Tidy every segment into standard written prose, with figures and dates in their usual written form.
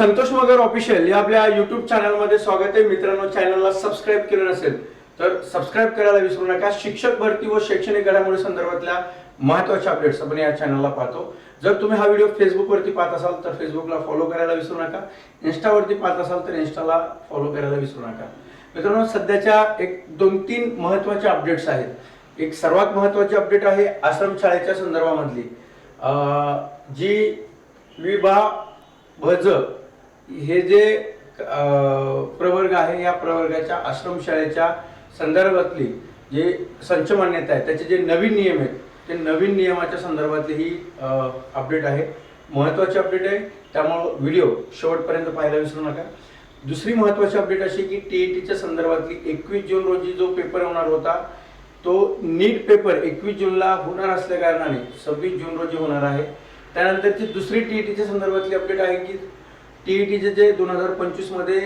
संतोष मगर official या आपल्या YouTube चॅनलमध्ये स्वागत आहे मित्रांनो। चॅनलला सबस्क्राइब केलं नसेल तर सबस्क्राइब करायला विसरू नका। शिक्षक भरती व शैक्षणिक घडामोडी संदर्भातल्या महत्त्वाच्या अपडेट्स आपण या चॅनलला पाहतो। जर तुम्ही हा व्हिडिओ फेसबुक वरती पाहत असाल तर फेसबुकला फॉलो करायला विसरू नका। इंस्टा वरती पाहत असाल तर इंस्टाला फॉलो करायला विसरू नका। मित्रांनो, सध्याच्या एक 2-3 महत्त्वाचे अपडेट्स आहेत। एक सर्वात महत्त्वाची अपडेट आहे आश्रमशाळेच्या संदर्भामधली, जी विभा भज हे जे प्रवर्ग आहे या प्रवर्गाच्या आश्रमशाळेच्या संदर्भातली जे संच मान्यता आहे त्याचे जे नवीन नियम आहेत ते नवीन नियमाच्या संदर्भातली ही अपडेट आहे। महत्त्वाची अपडेट आहे, त्यामुळे व्हिडिओ शेवटपर्यंत पाहायला विसरू नका। दुसरी महत्त्वाची अपडेट अशी की टीईटीच्या संदर्भातली 21 जून रोजी जो पेपर होणार होता तो नीट पेपर 21 जूनला होणार असल्या कारणाने 26 जून रोजी होणार आहे। त्यानंतरची दुसरी टीईटीच्या संदर्भातली अपडेट आहे की टीईटीचे जे 2025 मध्ये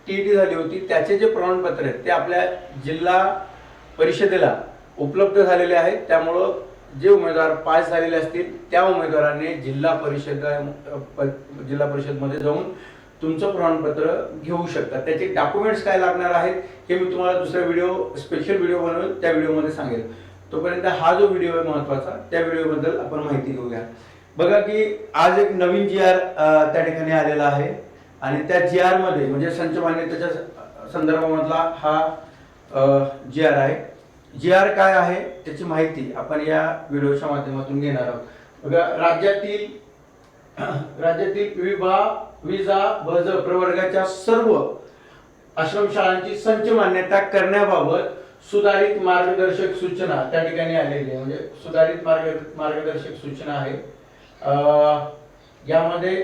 टीईटी झाली होती त्याचे जे प्रमाणपत्र आहेत ते आपल्या जिल्हा परिषदेला उपलब्ध झालेले आहेत। त्यामुळे जे उमेदवार पास झालेले असतील त्या उमेदवारांनी जिल्हा परिषदमध्ये जाऊन तुमचं प्रमाणपत्र घेऊ शकता। त्याचे डॉक्युमेंट्स काय लागणार आहेत हे मी तुम्हाला दुसरा स्पेशल व्हिडिओ बनवून त्या व्हिडिओमध्ये सांगेल। तोपर्यंत हा जो व्हिडिओ आहे महत्त्वाचा, त्या व्हिडिओबद्दल आपण माहिती घेऊया। बघा की आज एक नवीन GR त्या ठिकाणी आलेला आहे आणि त्या GR मध्ये म्हणजे संच मान्यतेच्या संदर्भामधला हा GR आहे। GR काय आहे त्याची माहिती आपण या व्हिडिओच्या माध्यमातून घेणार आहोत। बघा, राज्यातील विजा भज प्रवर्गाच्या सर्व आश्रमशाळांची संच मान्यता करण्याबाबत सुधारित मार्गदर्शक सूचना त्या ठिकाणी आलेली आहे। म्हणजे सुधारित मार्गदर्शक सूचना आहे। यामध्ये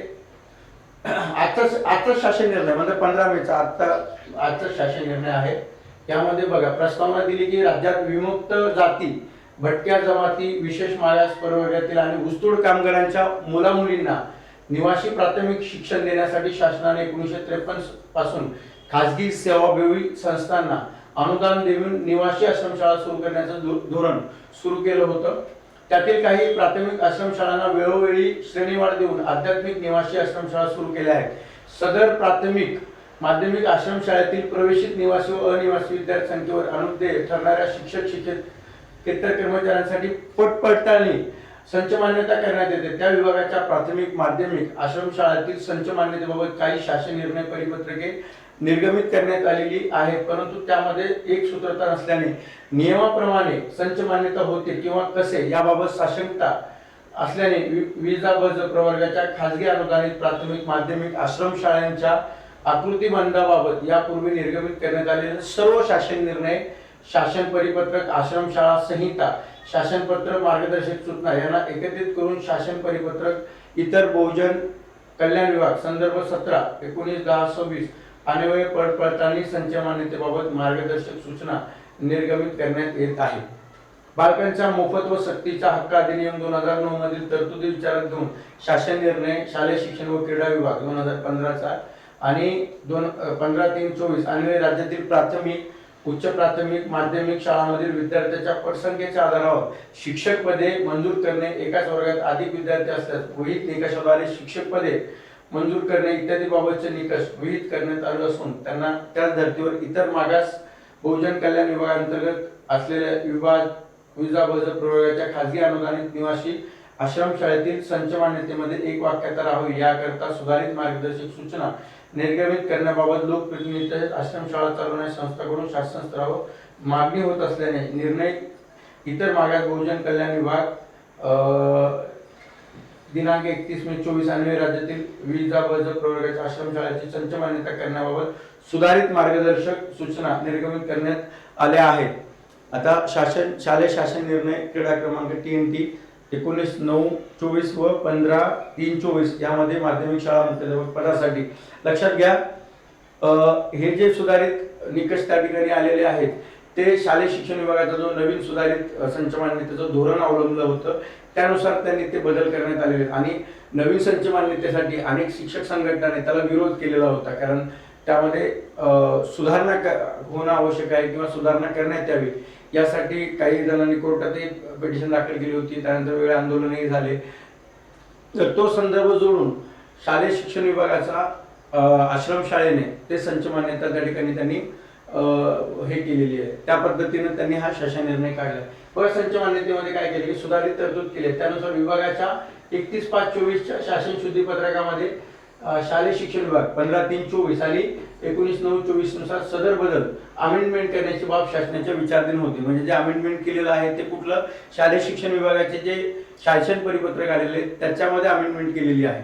आजचा शासन निर्णय म्हणजे 15 मेचा आजचा शासन निर्णय आहे। यामध्ये बघा, प्रस्तावना दिली की राज्यात विमुक्त जाती, भटक्या जमाती, विशेष मागास प्रवर्गातील आणि ऊसतोड कामगारांच्या मुलामुलींना निवासी प्राथमिक शिक्षण देण्यासाठी शासनाने 1953 पासून खासगी सेवाभावी संस्थांना अनुदान देऊन निवासी आश्रमशाळा सुरू करण्याचं धोरण सुरू केलं होतं। त्यातील काही प्राथमिक आश्रमशाळांना वेळोवेळी श्रेणीवाढ देऊन आध्यात्मिक निवासी आश्रमशाळा सुरू केल्या आहेत। सदर प्राथमिक माध्यमिक आश्रमशाळेतील प्रवेशित निवासी व अनिवासी विद्यार्थी संख्येवर अनुदेय ठरणाऱ्या शिक्षकेतर कर्मचाऱ्यांसाठी पडताळणी संच मान्यता करण्यात येते। त्या विभागाच्या प्राथमिक माध्यमिक आश्रमशाळेतील संच मान्यतेबाबत काही शासन निर्णय परिपत्रके निर्गमित करण्यात आलेली आहेत, परंतु त्यामध्ये एक सूत्रता नसल्याने नियमाप्रमाणे संच मान्यता होते किंवा कसे याबाबत साशंकता असल्याने विजाभज प्रवर्गाच्या खासगी अनुदानित प्राथमिक माध्यमिक आश्रमशाळांच्या आकृतीबंधाबाबत यापूर्वी निर्गमित करण्यात आलेले सर्व शासन निर्णय, शासन परिपत्रक, आश्रमशाळा संहिता, शासनपत्र, मार्गदर्शक सूचना यांना एकत्रित करून शासन परिपत्रक इतर बहुजन कल्याण विभाग संदर्भ 17/19/1026 अन्वये पडताळणी संच मान्यतेबाबत मार्गदर्शक सूचना निर्गमित करण्यात येत आहे। बालकांच्या मोफत व सक्तीचा हक्क अधिनियम 2009 मधील तरतुदी विचारात घेऊन शासन निर्णय शालेय शिक्षण व क्रीडा विभाग 2015चा आणि 15/3/24 अन्वये राज्यातील प्राथमिक, उच्च प्राथमिक, माध्यमिक शाळांमधील विद्यार्थ्यांच्या पटसंख्येच्या आधारावर शिक्षक पदे मंजूर करणे, एकाच वर्गात अधिक विद्यार्थी असल्यास विहित निकषाद्वारे शिक्षक पदे मंजूर करणे इत्यादी बाबतचे निकष विहित करण्यात आले असून त्यांना त्याच धर्तीवर इतर मागास बहुजन कल्याण विभागांतर्गत असलेल्या विजाभज प्रवर्गाच्या खासगी अनुदानित निवासी आश्रमशाळेतील संच मान्यतेमध्ये एक वाक्यता राहावी याकरता सुधारित मार्गदर्शक सूचना निर्गमित करण्याबाबत लोकप्रतिनिधी तसेच आश्रमशाळा चालवणाऱ्या संस्थांकडून शासन स्तरावर मागणी होत असल्याने निर्णय इतर मागास बहुजन कल्याण विभाग दिनांक 31 मे 24 अन्वये राज्यातील विजाभज प्रवर्गाच्या आश्रमशाळेची संच मान्यता करण्याबाबत सुधारित मार्गदर्शक सूचना निर्गमित करण्यात आल्या आहेत। आता शालेय शासन निर्णय क्रीडा क्रमांक TNT 19/9/24 व 15/3/24 यामध्ये माध्यमिक शाळा मुख्याध्यापक पदासाठी लक्षात घ्या, हे जे सुधारित निकष त्या ठिकाणी आलेले आहेत ते शालेय शिक्षण विभागाचा जो नवीन सुधारित संच मान्यतेचं धोरण अवलंबलं होतं त्यानुसार त्यांनी ते बदल करण्यात आलेले आणि नवीन संच मान्यतेसाठी अनेक शिक्षक संघटनांनी त्याला विरोध केलेला होता, कारण त्यामध्ये सुधारणा होणं आवश्यक आहे किंवा सुधारणा करण्यात यावी यासाठी काही जणांनी कोर्टात एक पिटिशन दाखल केली होती। त्यानंतर वेगळे आंदोलनही झाले। तर तो संदर्भ जोडून शालेय शिक्षण विभागाचा आश्रमशाळेने ते संच मान्यता त्या ठिकाणी त्यांनी हे केलेली आहे. त्या पद्धतीने त्यांनी हा शासन निर्णय काढला. बघा संच मान्यतेमध्ये काय केले की सुधारित तरतूद केली. त्यानुसार विभागाच्या 31/5/24च्या शासन शुद्धी पत्रकामध्ये शालेय शिक्षण विभाग 15/3/24 आणि 19/9/24 नुसार सदर बदल अमेंडमेंट करण्याची बाब शासनाच्या विचाराधीन होती. म्हणजे जे अमेंडमेंट केलेलं आहे ते कुठलं, शालेय शिक्षण विभागाचे जे शासन परिपत्रक आलेले त्याच्यामध्ये अमेंडमेंट केलेली आहे.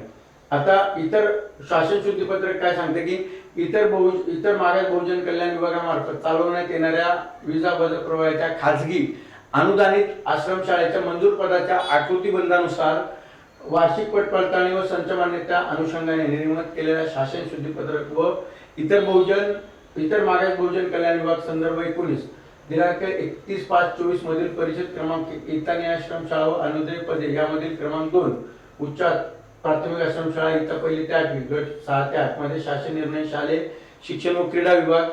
आता इतर शासन शुद्धी पत्रक काय सांगते की इतर मागास बहुजन कल्याण विभागामार्फत चालवण्यात येणाऱ्या विजा बदल प्रवाहाच्या खाजगी अनुदानित आश्रमशाळेच्या मंजूर पदाच्या आकृतीबंधानुसार वार्षिक पडताळणी व संच मान्यता अनुषंगाने निर्मित केलेल्या शासन शुद्धी पत्रक व इतर मागास बहुजन कल्याण विभाग संदर्भ 19 दिनांक 31/5/24 मधील परिषद क्रमांक इतानी आश्रमशाळा व अनुदानित पदे यामधील क्रमांक 2 उच्चात प्राथमिक आश्रमशाळा इयत्ता 1 ते 8 गट 6 ते 8 मध्ये शासन निर्णय शालेय शिक्षण व क्रीडा विभाग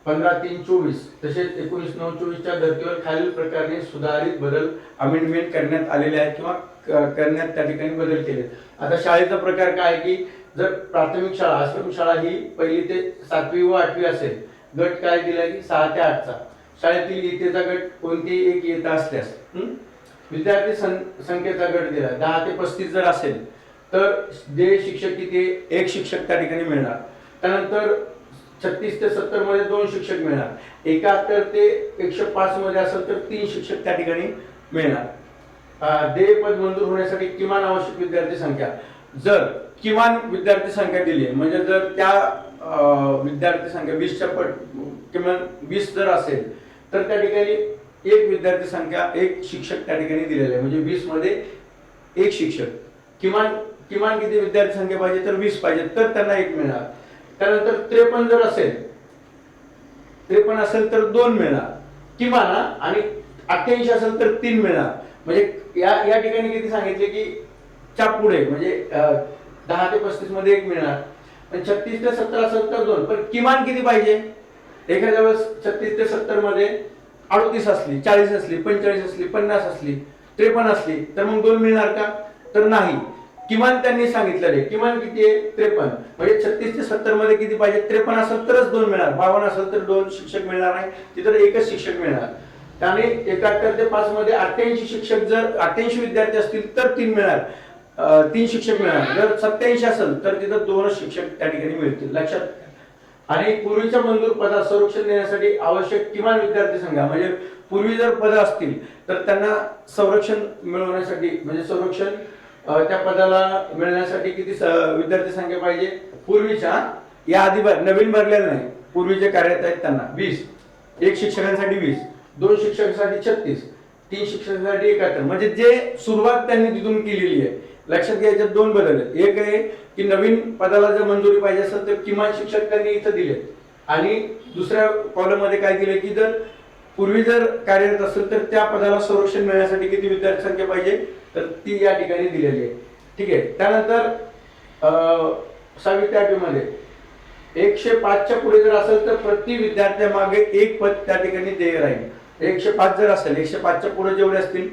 15/3/24 तसेच 19/9/24 च्या धर्तीवर खालील प्रकारे सुधारित बदल अमेंडमेंट करण्यात आलेले आहेत किंवा करण्यात त्या ठिकाणी बदल केले. आता शाळेचा प्रकार काय आहे की जर प्राथमिक शाळा आश्रमशाळा ही 1ली ते 7वी व 8वी असेल, गट काय दिला की 6 ते 8 चा. शाळेतील इयत्तेचा गट कोणतीही एक इयत्ता असल्यास विद्यार्थी संख्येचा गट दिला 10 ते 35 जर असेल तर जे शिक्षक किती एक शिक्षक त्या ठिकाणी मिळणार. त्यानंतर 36 ते 70 मध्ये 2 शिक्षक मिळणार. 71 ते 105 मध्ये असेल तर 3 शिक्षक त्या ठिकाणी मिळणार. देय पद मंजूर होण्यासाठी किमान आवश्यक विद्यार्थी संख्या, जर किमान विद्यार्थी संख्या दिली म्हणजे जर त्या विद्यार्थी संख्या 20च्या पट किमान 20 जर असेल तर त्या ठिकाणी एक विद्यार्थी संख्या एक शिक्षक त्या ठिकाणी दिलेला आहे. म्हणजे 20 मध्ये एक शिक्षक. किमान किती विद्यार्थी संख्या पाहिजे तर 20 पाहिजे तर त्यांना एक मिळणार. त्यानंतर 53 जर असेल 53 असेल तर 2 मिळणार किमान, आणि 88 असेल तर 3 मिळणार. म्हणजे या ठिकाणी किती सांगितले की च्या पुढे म्हणजे 10 ते 35 मध्ये एक मिळणार. पण 36 ते 70 असेल तर 2. पण किमान किती पाहिजे, एखाद्या वेळेस 36 ते 70 मध्ये 38 असली, 40 असली, 45 असली, 50 असली, 53 असली तर मग 2 मिळणार का, तर नाही. किमान त्यांनी सांगितलेले किमान किती आहे 53. म्हणजे 36 ते 70 मध्ये किती पाहिजे 53 असेल तरच 2 मिळणार. 52 असेल तर 2 शिक्षक मिळणार नाही, तिथं एकच शिक्षक मिळणार. त्याने 71 ते 5 मध्ये 88 शिक्षक जर 88 विद्यार्थी असतील तर 3 मिळणार, 3 शिक्षक मिळणार. जर 87 असेल तर तिथं 2 शिक्षक त्या ठिकाणी मिळतील, लक्षात. आणि पूर्वीच्या मंजूर पदात संरक्षण देण्यासाठी आवश्यक किमान विद्यार्थी संख्या, म्हणजे पूर्वी जर पद असतील तर त्यांना संरक्षण मिळवण्यासाठी म्हणजे संरक्षण त्या पदाला मिळण्यासाठी किती विद्यार्थी संख्या पाहिजे पूर्वीच्या, या आधी नवीन भरलेलं नाही, पूर्वी जे कार्यरत आहेत त्यांना 20, एक शिक्षकांसाठी 20, 2 शिक्षकांसाठी 36, 3 शिक्षकांसाठी 71. म्हणजे जे सुरुवात त्यांनी तिथून केलेली आहे. लक्षात घ्यायचे 2 बदल आहेत. एक आहे की नवीन पदाला जर मंजुरी पाहिजे असेल तर किमान शिक्षक त्यांनी इथं दिले, आणि दुसऱ्या कॉलम मध्ये काय दिले की जर पूर्वी जर कार्यरत असेल तर त्या पदाला संरक्षण मिळण्यासाठी किती विद्यार्थी संख्या पाहिजे तर ती या ठिकाणी दिलेली आहे. ठीक आहे. त्यानंतर 6वी ते 8वी मध्ये 105 च्या पुढे जर असेल तर प्रति विद्यार्थ्यामागे एक पद त्या ठिकाणी देय राहील. 105 जर असेल, 105 च्या पुढे जेवढे असतील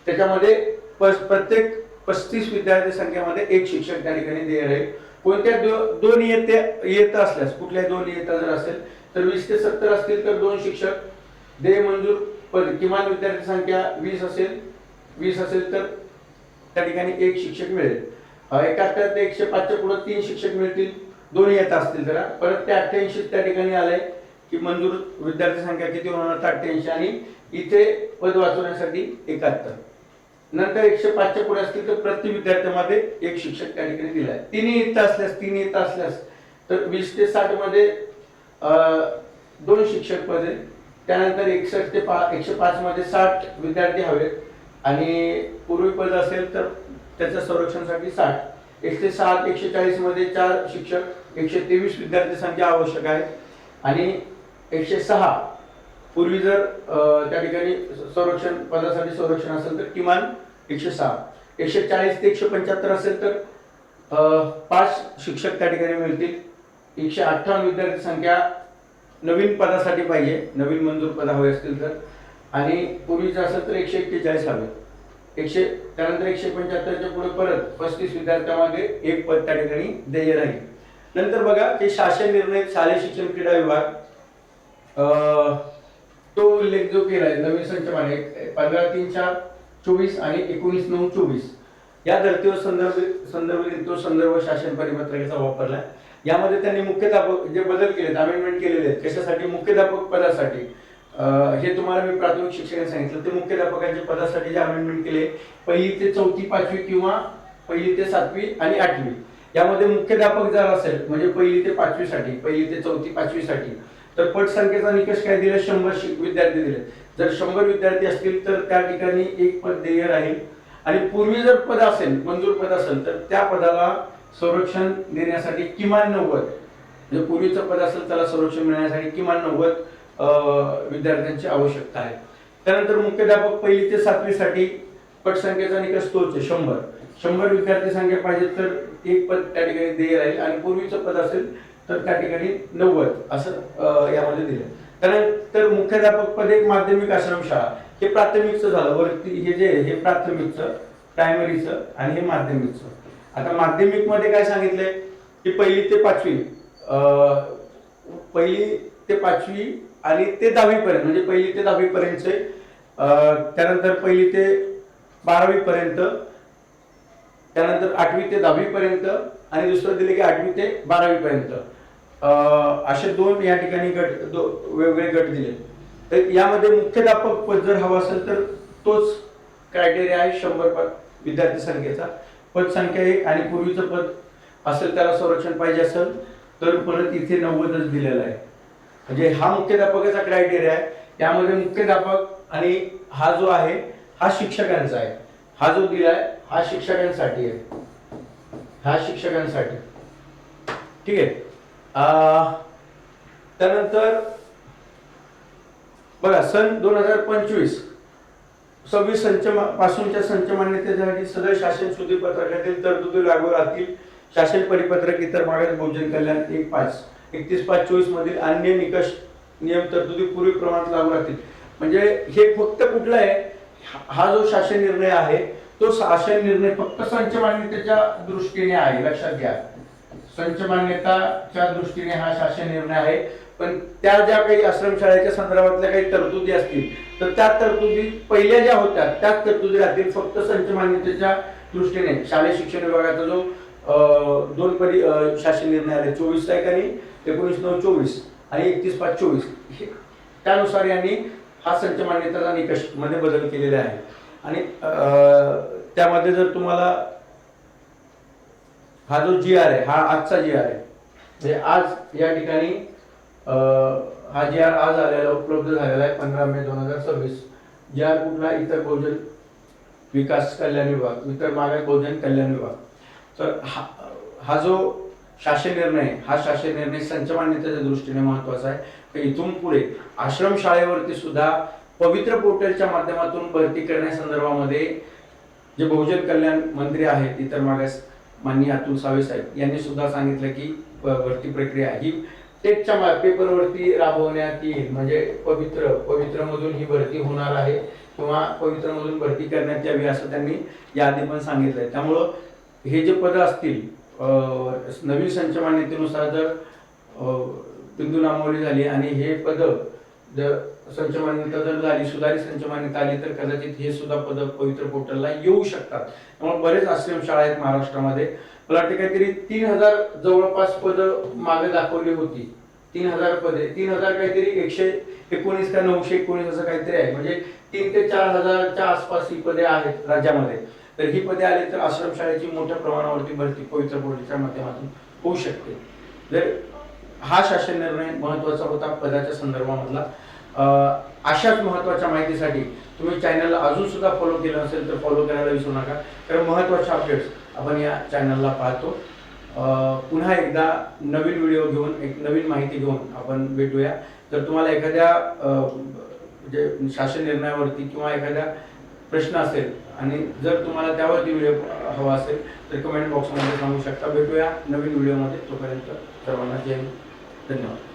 त्याच्यामध्ये प्रत्येक 35 विद्यार्थी संख्येमध्ये एक शिक्षक त्या ठिकाणी देय राहील. कोणत्या 2 इयत्ता असल्यास, कुठल्या 2 इयत्ता जर असेल तर 20 ते 70 असतील तर 2 शिक्षक देय मंजूर पद. किमान विद्यार्थी संख्या 20 असेल तर त्या ठिकाणी एक शिक्षक मिळेल. 71 ते 105 च्या पुढे 3 शिक्षक मिळतील, 2 इयत्ता असतील जरा. परत ते 88 त्या ठिकाणी आले की मंजूर विद्यार्थी संख्या किती होणार 88, आणि इथे पद वाचवण्यासाठी 71. नंतर 105 च्या पुढे असतील तर प्रति विद्यार्थ्यामध्ये एक शिक्षक त्या ठिकाणी दिलाय. 3 इयत्ता असल्यास तर 20 ते 60 मध्ये 2 शिक्षक पदे. त्यानंतर 61 ते 105 मध्ये 60 विद्यार्थी हवेत, आणि पूर्वी पद असेल तर त्याच्या संरक्षणासाठी 60. 107 140 मध्ये 4 शिक्षक, 123 विद्यार्थी संख्या आवश्यक आहे. आणि 106 पूर्वी जर त्या ठिकाणी संरक्षण पदासाठी संरक्षण असेल तर किमान 106. 140 ते 175 असेल तर 5 शिक्षक त्या ठिकाणी मिळतील. 158 विद्यार्थी संख्या नवीन पदासाठी पाहिजे, नवीन मंजूर पद हवे असतील तर. आणि पूर्वीचं असेल तर 141 हवे. त्यानंतर 175 च्या पुढे परत 35 विद्यार्थ्यामागे एक पद त्या ठिकाणी देय राहील. नंतर बघा की शासन निर्णय शालेय शिक्षण क्रीडा विभाग तो उल्लेख जो केला आहे नवीन संच मान्य 15/3/24 आणि 19/9/24 या धर्तीवर संदर्भित तो संदर्भ शासन परिपत्रकाचा वापरला. यामध्ये त्यांनी मुख्याध्यापक जे बदल केलेत, अमेंडमेंट केलेले आहेत. कशासाठी? मुख्याध्यापक पदासाठी. हे तुम्हाला मी प्राथमिक शिक्षकांनी सांगितलं, ते मुख्याध्यापकांच्या पदासाठी जे अमेंडमेंट केले 1ली ते 4थी 5वी किंवा 1ली ते 7वी आणि 8वी यामध्ये मुख्याध्यापक जर असेल म्हणजे 1ली ते 5वी साठी, 1ली ते 4थी 5वी साठी, तर पट संख्येचा निकष काय दिला? 100 विद्यार्थी दिले. जर 100 विद्यार्थी असतील तर त्या ठिकाणी एक पद देय राहील. आणि पूर्वी जर पद असेल, मंजूर पद असेल, तर त्या पदाला संरक्षण देण्यासाठी किमान 90, म्हणजे पूर्वीचं पद असेल त्याला संरक्षण मिळण्यासाठी किमान 90 विद्यार्थ्यांची आवश्यकता आहे. त्यानंतर मुख्याध्यापक 1ली ते 7वी साठी पट संख्येचा निकष तोच 100 विद्यार्थी संख्या पाहिजे तर एक पद त्या ठिकाणी देय राहील. आणि पूर्वीचं पद असेल तर त्या ठिकाणी 90 असं यामध्ये दिलं. त्यानंतर मुख्याध्यापक पद एक माध्यमिक आश्रमशाळा, हे प्राथमिकचं झालं. वरती हे जे हे प्राथमिकचं, प्रायमरीचं आणि हे माध्यमिकचं. आता माध्यमिक मध्ये काय सांगितलंय की 1ली ते 5वी, 1ली ते 5वी आणि ते 10वी पर्यंत, म्हणजे 1ली ते 10वी पर्यंतचे. त्यानंतर 1ली ते 12वी पर्यंत, त्यानंतर 8वी ते 10वी पर्यंत आणि दुसरं दिले की 8वी ते 12वी पर्यंत. असे 2 या ठिकाणी गट, वेगवेगळे गट दिले. तर यामध्ये मुख्याध्यापक पद जर हवा असेल तर तोच क्रायटेरिया आहे 100 विद्यार्थी संख्येचा. पद संख्या 1 आणि पूर्वीचं पद असेल त्याला संरक्षण पाहिजे असेल तर परत इथे 90च दिलेला आहे. म्हणजे हा मुख्याध्यापकाचा क्रायटेरिया आहे. त्यामध्ये मुख्याध्यापक आणि हा जो आहे हा शिक्षकांचा आहे. हा जो दिलाय हा शिक्षकांसाठी आहे, हा शिक्षकांसाठी. ठीक आहे. त्यानंतर बघा सन 2025 26 संच पासूनच्या संच मान्यतेसाठी सदर शासन सुधी पत्रकातील तरतुदी लागू राहतील. शासन परिपत्रक इतर मागास बहुजन कल्याण 31/5/24 मधील अन्य निकष नियम तरतुदी पूर्वी प्रमाणात लागू राहतील. म्हणजे हे फक्त कुठला आहे? हा जो शासन निर्णय आहे तो शासन निर्णय फक्त संच मान्यतेच्या दृष्टीने आहे, लक्षात घ्या. संच मान्यताच्या दृष्टीने हा शासन निर्णय आहे. पण त्या ज्या काही आश्रमशाळेच्या संदर्भातल्या काही तरतुदी असतील तर त्या तरतुदी पहिल्या ज्या होत्या त्याच तरतुदी राहतील. फक्त संच मान्यतेच्या दृष्टीने शालेय शिक्षण विभागाचा जो 2 शासन निर्णय आले 24 तारीख आणि 19/9/24 आणि 31/5/24 त्यानुसार यांनी हा संच मान्यतेचा निकष मध्ये बदल केलेला आहे. आणि त्यामध्ये जर तुम्हाला हा जो GR आहे हा आजचा GR आहे, म्हणजे आज या ठिकाणी हा GR आज आलेला उपलब्ध झालेला आहे 15 मे 2026. GR कुठला? इतर बहुजन विकास कल्याण विभाग, इतर मागास बहुजन कल्याण विभाग. तर हा जो शासन निर्णय, हा शासन निर्णय संच मान्यतेच्या दृष्टीने महत्वाचा आहे. तर इथून पुढे आश्रम शाळेवरती सुद्धा पवित्र पोर्टलच्या माध्यमातून भरती करण्यासंदर्भामध्ये जे बहुजन कल्याण मंत्री आहेत इतर मागास माननीय अतुल सावे साहेब यांनी सुद्धा सांगितलं की भरती प्रक्रिया ही टेटच्या पेपरवरती राबवण्यात येईल. म्हणजे पवित्र मधून ही भरती होणार आहे किंवा पवित्र मधून भरती करण्यात यावी असं त्यांनी याआधी पण सांगितलंय. त्यामुळं हे जे पद असतील नवीन संच मान्यतेनुसार जर बिंदू नामावली झाली आणि हे पद जर संच मान्यता जर झाली, सुधारित संच मान्यता आली तर कदाचित हे सुद्धा पद पवित्र पोर्टलला येऊ शकतात. त्यामुळे बरेच आश्रमशाळा आहेत महाराष्ट्रामध्ये. मला वाटतं काहीतरी 3000 जवळपास पद मागे दाखवली होती. 3000 पदे, 3000 काहीतरी 119 का 919 असं काहीतरी आहे. म्हणजे 3 ते 4000च्या आसपास ही पदे आहेत राज्यामध्ये. तर ही पदे आली तर आश्रमशाळेची मोठ्या प्रमाणावरती भरती पवित्र पोर्टलच्या माध्यमातून होऊ शकते. जर हा शासन निर्णय महत्वाचा होता पदाच्या संदर्भामधला. अशाच महत्त्वाच्या माहितीसाठी तुम्ही चॅनलला अजून सुद्धा फॉलो केलं असेल तर फॉलो करायला विसरू नका, कारण महत्त्वाचे अपडेट्स आपण या चॅनलला पाहतो. पुन्हा एकदा नवीन व्हिडिओ घेऊन, एक नवीन माहिती घेऊन आपण भेटूया. जर तुम्हाला एखाद्या जे शासन निर्णयावरती किंवा एखाद्या प्रश्न असेल आणि जर तुम्हाला त्यावरती व्हिडिओ हवा असेल तर कमेंट बॉक्समध्ये सांगू शकता. भेटूया नवीन व्हिडिओमध्ये. तोपर्यंत सर्वांना जय हिंद, धन्यवाद.